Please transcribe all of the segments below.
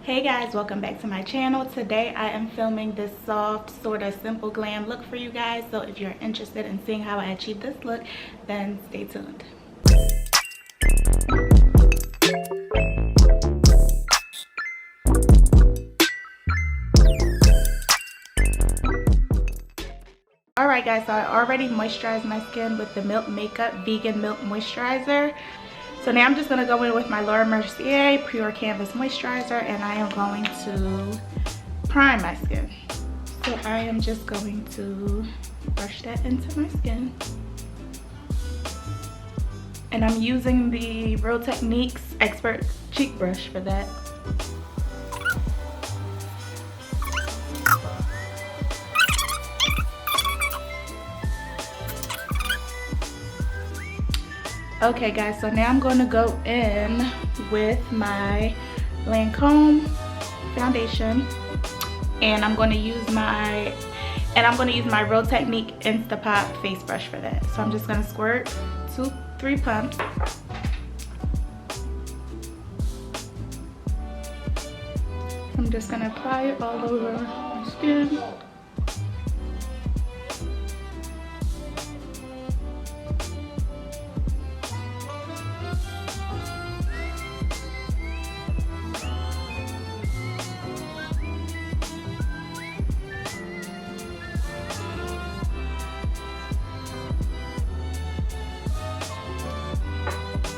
Hey guys, welcome back to my channel. Today I am filming this soft, sort of simple glam look for you guys. So if you're interested in seeing how I achieve this look, then stay tuned. Alright guys, so I already moisturized my skin with the Milk Makeup Vegan Milk Moisturizer. So now I'm just going to go in with my Laura Mercier Pure Canvas Moisturizer, and I am going to prime my skin. So I am just going to brush that into my skin. And I'm using the Real Techniques Expert Cheek Brush for that. Okay guys, so now I'm going to go in with my Lancome foundation, and I'm going to use my Real Technique Instapop face brush for that. So I'm just going to squirt 2-3 pumps. I'm just going to apply it all over my skin.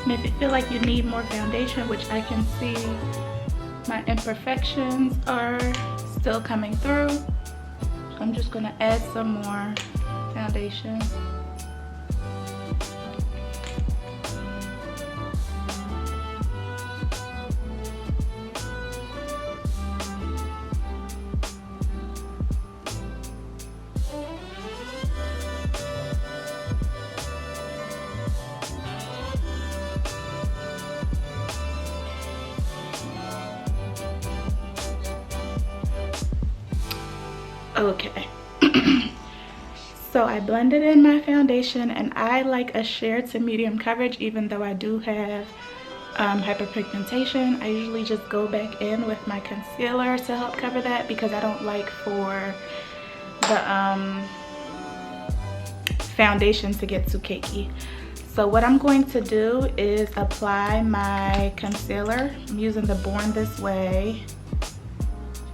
And if you feel like you need more foundation, which I can see my imperfections are still coming through, so I'm just going to add some more foundation. Okay. So I blended in my foundation, and I like a sheer to medium coverage even though I do have hyperpigmentation. I usually just go back in with my concealer to help cover that because I don't like for the foundation to get too cakey. So what I'm going to do is apply my concealer. I'm using the Born This Way,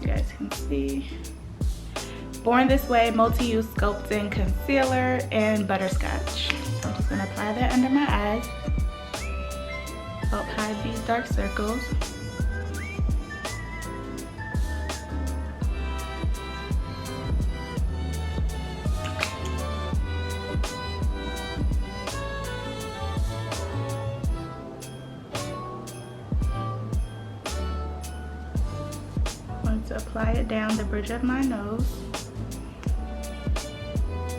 you guys can see, Born This Way Multi-Use Sculpting Concealer in Butterscotch. So I'm just going to apply that under my eyes, help hide these dark circles. I'm going to apply it down the bridge of my nose,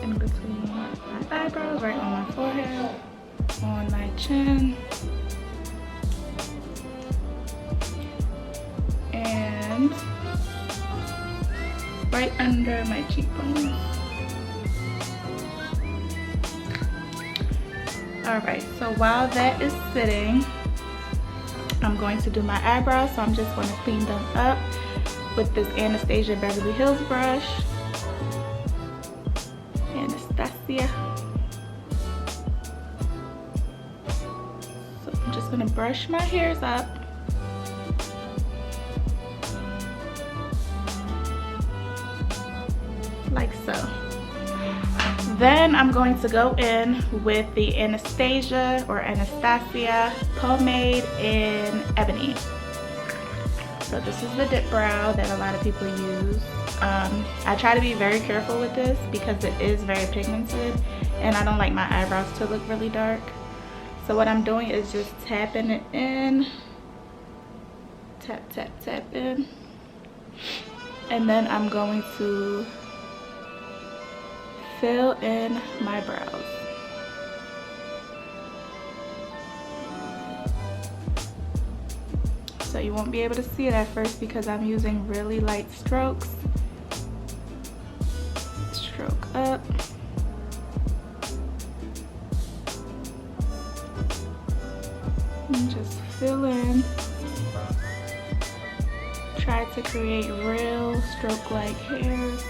in between my eyebrows, right on my forehead, on my chin, and right under my cheekbones. Alright, so while that is sitting, I'm going to do my eyebrows. So I'm just going to clean them up with this Anastasia Beverly Hills brush. Anastasia. So I'm just going to brush my hairs up. Like so. Then I'm going to go in with the Anastasia pomade in Ebony. So this is the dip brow that a lot of people use. I try to be very careful with this because it is very pigmented and I don't like my eyebrows to look really dark. So what I'm doing is just tapping it in. Tap, tap, tap in. And then I'm going to fill in my brows. So you won't be able to see it at first because I'm using really light strokes. Stroke up. And just fill in. Try to create real stroke-like hairs.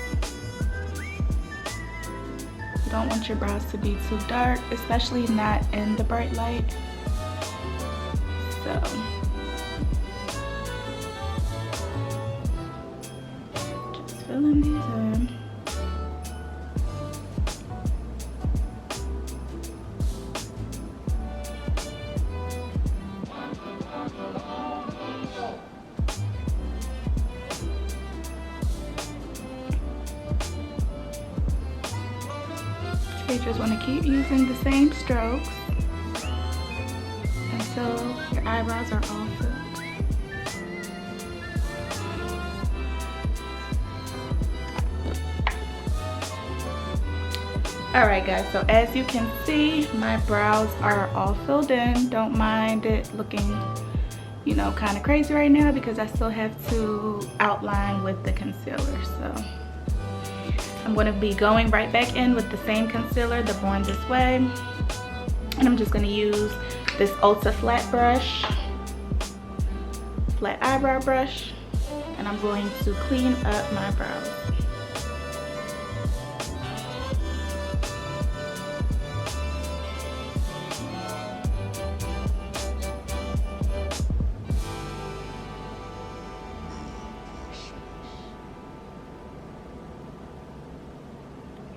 You don't want your brows to be too dark, especially not in the bright light. So just filling these in. You just want to keep using the same strokes until your eyebrows are all filled. Alright guys, so as you can see, my brows are all filled in. Don't mind it looking, you know, kind of crazy right now because I still have to outline with the concealer. So I'm going to be going right back in with the same concealer, the Born This Way. And I'm just going to use this Ulta flat brush, flat eyebrow brush, and I'm going to clean up my brows.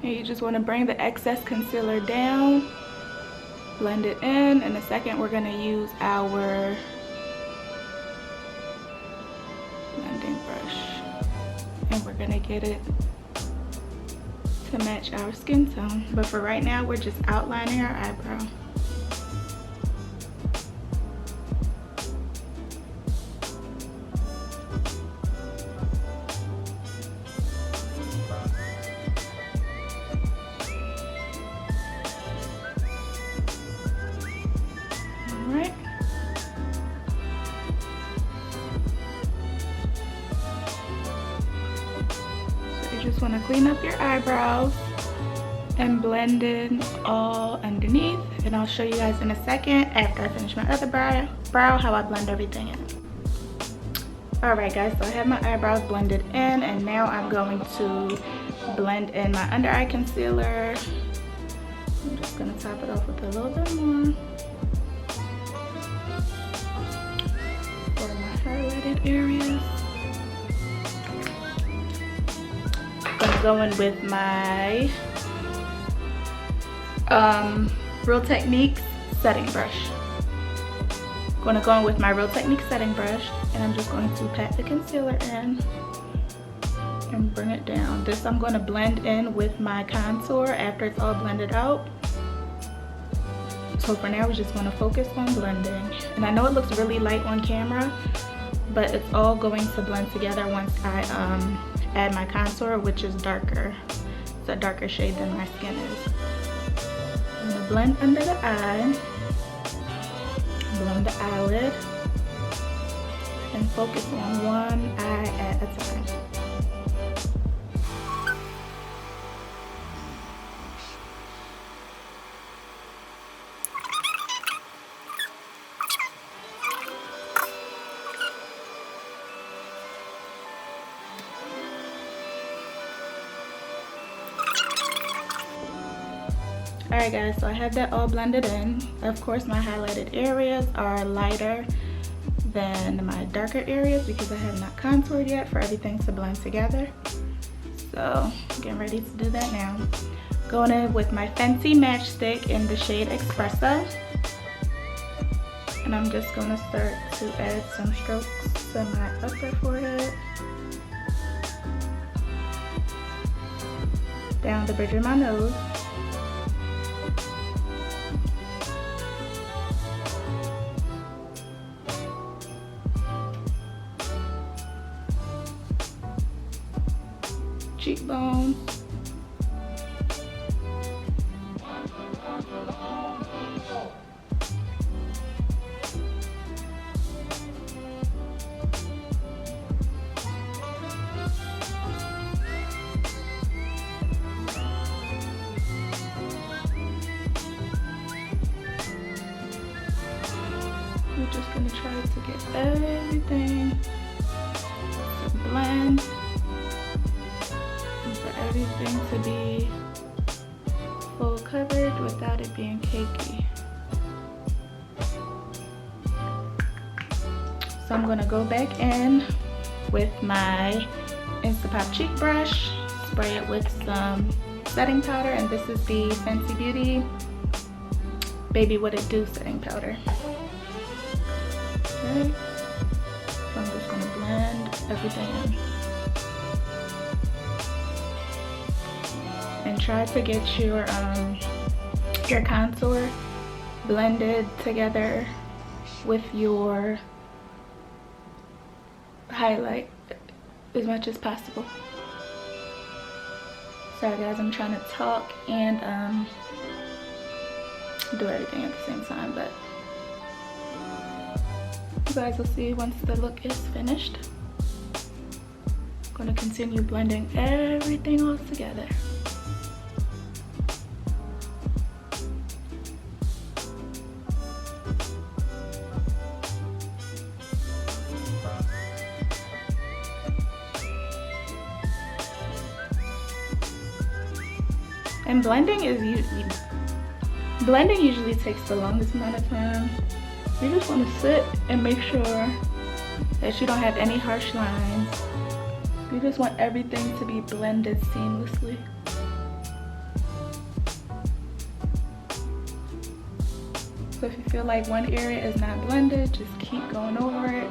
And you just want to bring the excess concealer down, blend it in. In a second, we're going to use our blending brush, and we're going to get it to match our skin tone. But for right now, we're just outlining our eyebrow. Just want to clean up your eyebrows and blend in all underneath, and I'll show you guys in a second after I finish my other brow how I blend everything in. Alright guys, so I have my eyebrows blended in, and now I'm going to blend in my under eye concealer. I'm just going to top it off with a little bit more for my highlighted areas. Gonna go in with my Real Techniques setting brush. Gonna go in with my Real Techniques setting brush, and I'm just going to pat the concealer in and bring it down. This I'm gonna blend in with my contour after it's all blended out. So for now, we're just gonna focus on blending. And I know it looks really light on camera, but it's all going to blend together once I add my contour, which is darker. It's a darker shade than my skin is. I'm gonna blend under the eye, blend the eyelid, and focus on one eye at a time. Alright guys, so I have that all blended in. Of course, my highlighted areas are lighter than my darker areas because I have not contoured yet for everything to blend together. So, getting ready to do that now. Going in with my Fenty matchstick in the shade Espresso. And I'm just going to start to add some strokes to my upper forehead, down the bridge of my nose, cheekbones, we're just going to try to get everything line and for everything to be full covered without it being cakey. So I'm gonna go back in with my Instapop cheek brush, spray it with some setting powder, and this is the Fenty Beauty Baby What It Do setting powder. Right. So I'm just gonna blend everything in. And try to get your contour blended together with your highlight as much as possible. Sorry guys, I'm trying to talk and do everything at the same time, but you guys will see once the look is finished. I'm going to continue blending everything all together. And blending usually takes the longest amount of time. You just want to sit and make sure that you don't have any harsh lines. You just want everything to be blended seamlessly. So if you feel like one area is not blended, just keep going over it.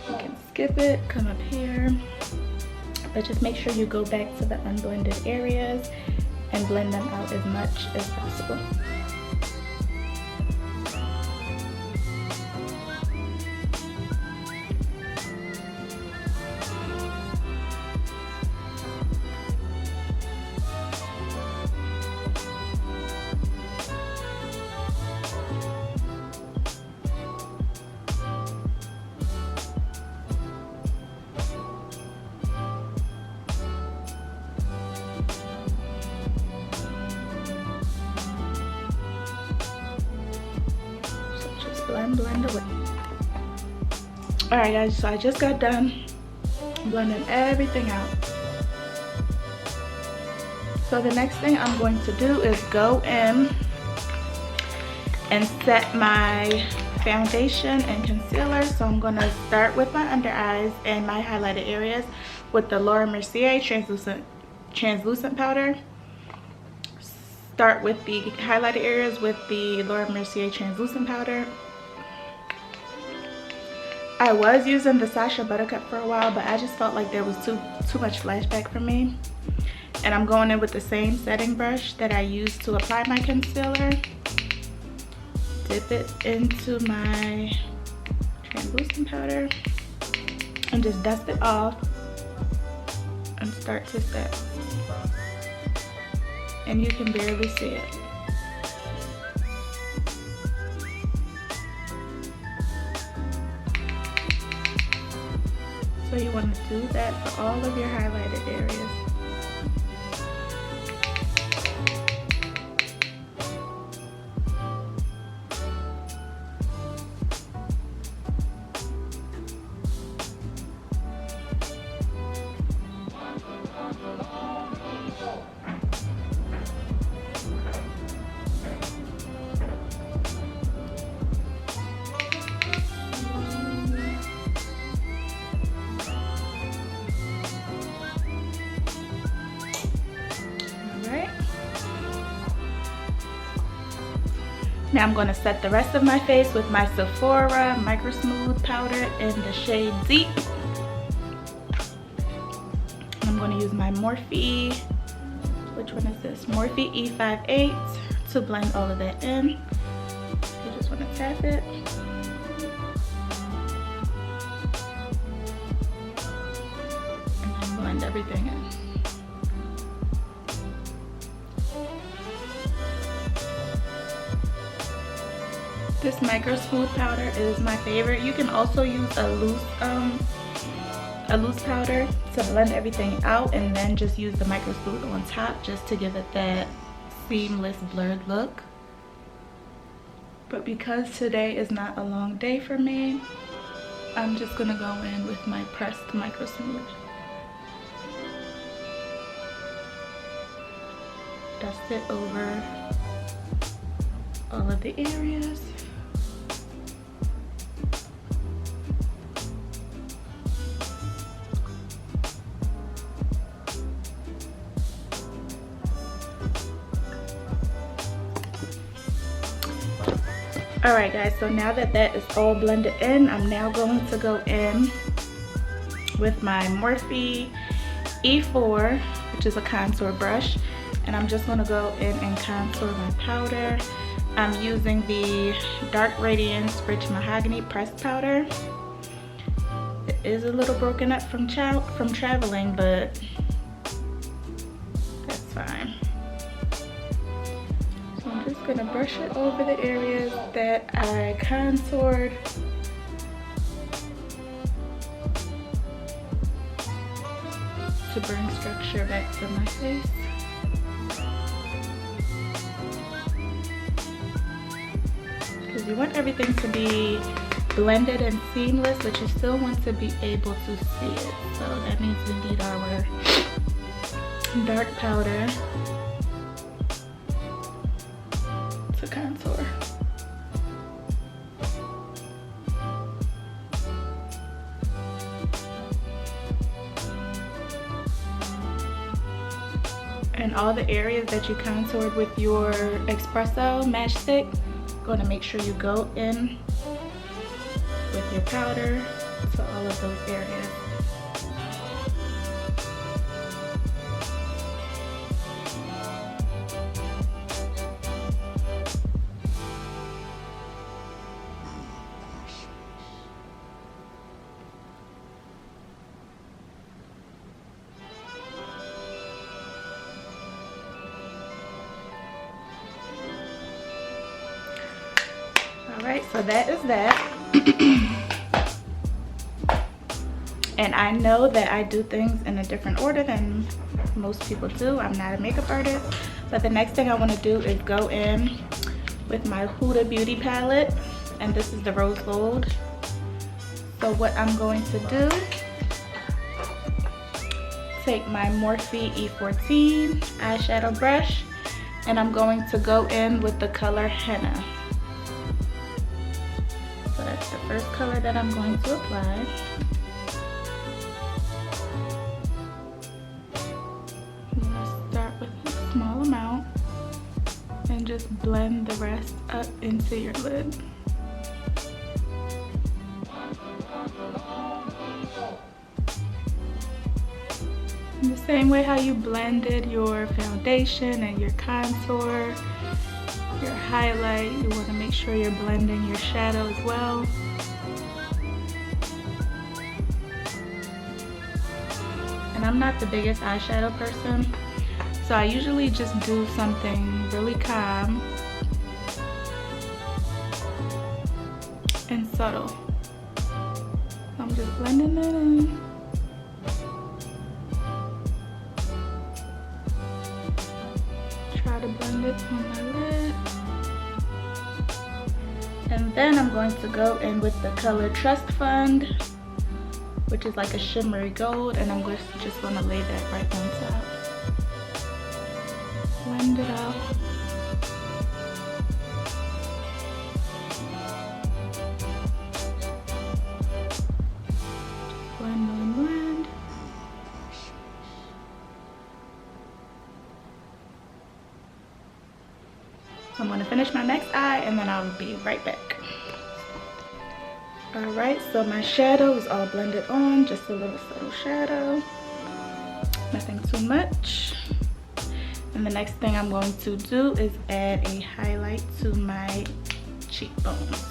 You can skip it, come up here, but just make sure you go back to the unblended areas and blend them out as much as possible. Blend away. Alright guys, so I just got done blending everything out. So the next thing I'm going to do is go in and set my foundation and concealer. So I'm going to start with my under eyes and my highlighted areas with the Laura Mercier translucent powder. Start with the highlighted areas with the Laura Mercier translucent powder. I was using the Sacha Buttercup for a while, but I just felt like there was too much flashback for me. And I'm going in with the same setting brush that I used to apply my concealer. Dip it into my translucent powder and just dust it off and start to set. And you can barely see it. So you want to do that for all of your highlighted areas. Now I'm going to set the rest of my face with my Sephora Micro Smooth powder in the shade Deep. I'm going to use my Morphe, which one is this? Morphe E58 to blend all of that in. You just want to tap it. And then blend everything in. This Micro Smooth powder is my favorite. You can also use a loose powder to blend everything out, and then just use the Micro Smooth on top just to give it that seamless blurred look. But because today is not a long day for me, I'm just gonna go in with my pressed Micro Smooth. dust it over all of the areas. All right guys, so now that that is all blended in, I'm now going to go in with my Morphe E4, which is a contour brush, and I'm just going to go in and contour my powder. I'm using the Dark Radiance Rich Mahogany Pressed Powder. It is a little broken up from traveling, but that's fine. So I'm just going to brush it over the areas that I contoured. To bring structure back to my face. Because you want everything to be blended and seamless, but you still want to be able to see it. So that means we need our dark powder to contour. And all the areas that you contoured with your espresso matchstick, going to make sure you go in with your powder to all of those areas. Alright, so that is that. And I know that I do things in a different order than most people do. I'm not a makeup artist. But the next thing I want to do is go in with my Huda Beauty palette. And this is the Rose Gold. So what I'm going to do, take my Morphe E14 eyeshadow brush. And I'm going to go in with the color Henna. So that's the first color that I'm going to apply. I'm going to start with a small amount and just blend the rest up into your lid. In the same way how you blended your foundation and your contour, your highlight, you want to make sure you're blending your shadow as well. And I'm not the biggest eyeshadow person, so I usually just do something really calm and subtle. So I'm just blending it in. Try to blend it on my lid. And then I'm going to go in with the color Trust Fund, which is like a shimmery gold, and I'm just going to lay that right on top. Blend it out. Blend, blend, blend. So I'm going to finish my next eye and then I'll be right back. Alright, so my shadow is all blended on, just a little subtle shadow. Nothing too much. And the next thing I'm going to do is add a highlight to my cheekbones.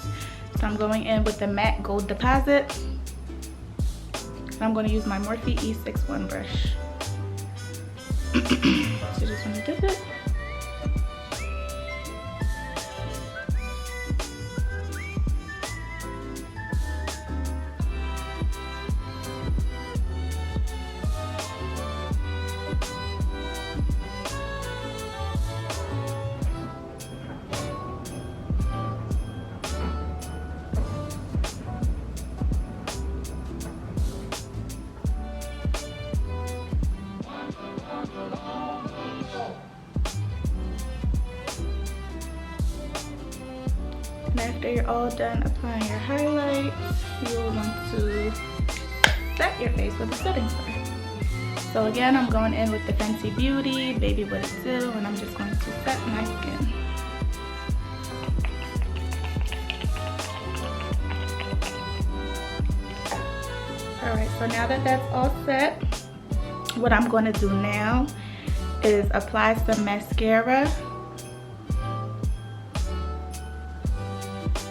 So I'm going in with the matte gold deposit. And I'm going to use my Morphe E61 brush. So just want to dip it. after you're all done applying your highlights, you'll want to set your face with a setting spray. So again, I'm going in with the Fenty Beauty Baby What It Do, and I'm just going to set my skin. Alright, so now that that's all set, what I'm going to do now is apply some mascara.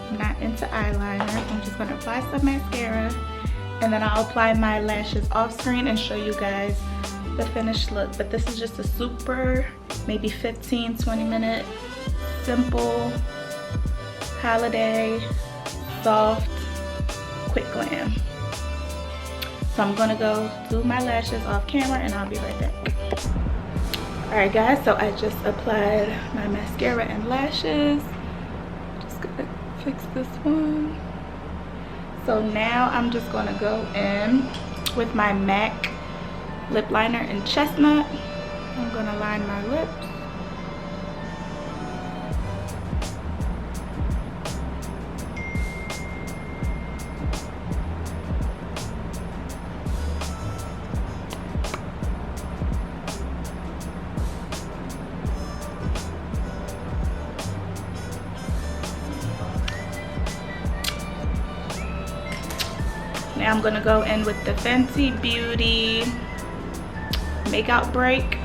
I'm not into eyeliner. I'm just going to apply some mascara, and then I'll apply my lashes off screen and show you guys the finished look. But this is just a super, maybe 15-20 minute, simple, holiday, soft, quick glam. So I'm gonna go do my lashes off camera and I'll be right back. Alright guys, so I just applied my mascara and lashes. Just gonna fix this one. So now I'm just gonna go in with my MAC lip liner in Chestnut. I'm gonna line my lips. Now I'm gonna go in with the Fenty Beauty Makeout Break,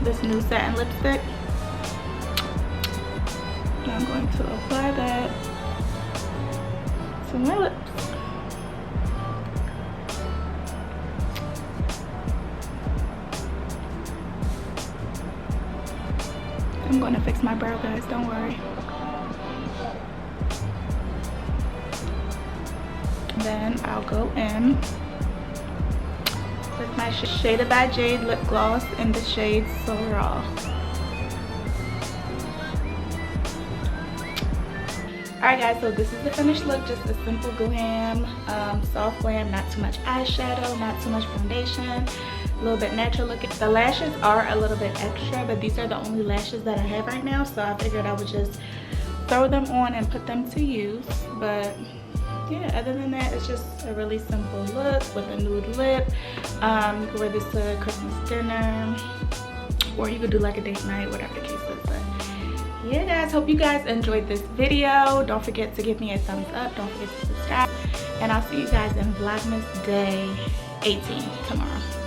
this new satin lipstick. Now I'm going to apply that to my lips. I'm gonna fix my brow, guys, don't worry. Then I'll go in with my Shaded by Jade lip gloss in the shade So Raw. Alright guys, so this is the finished look. Just a simple glam, soft glam, not too much eyeshadow, not too much foundation, a little bit natural looking. The lashes are a little bit extra, but these are the only lashes that I have right now, so I figured I would just throw them on and put them to use. But yeah, other than that, it's just a really simple look with a nude lip. You can wear this to Christmas dinner, or you could do like a date night, whatever the case is. But yeah guys, hope you guys enjoyed this video. Don't forget to give me a thumbs up, don't forget to subscribe, and I'll see you guys in Vlogmas day 18 tomorrow.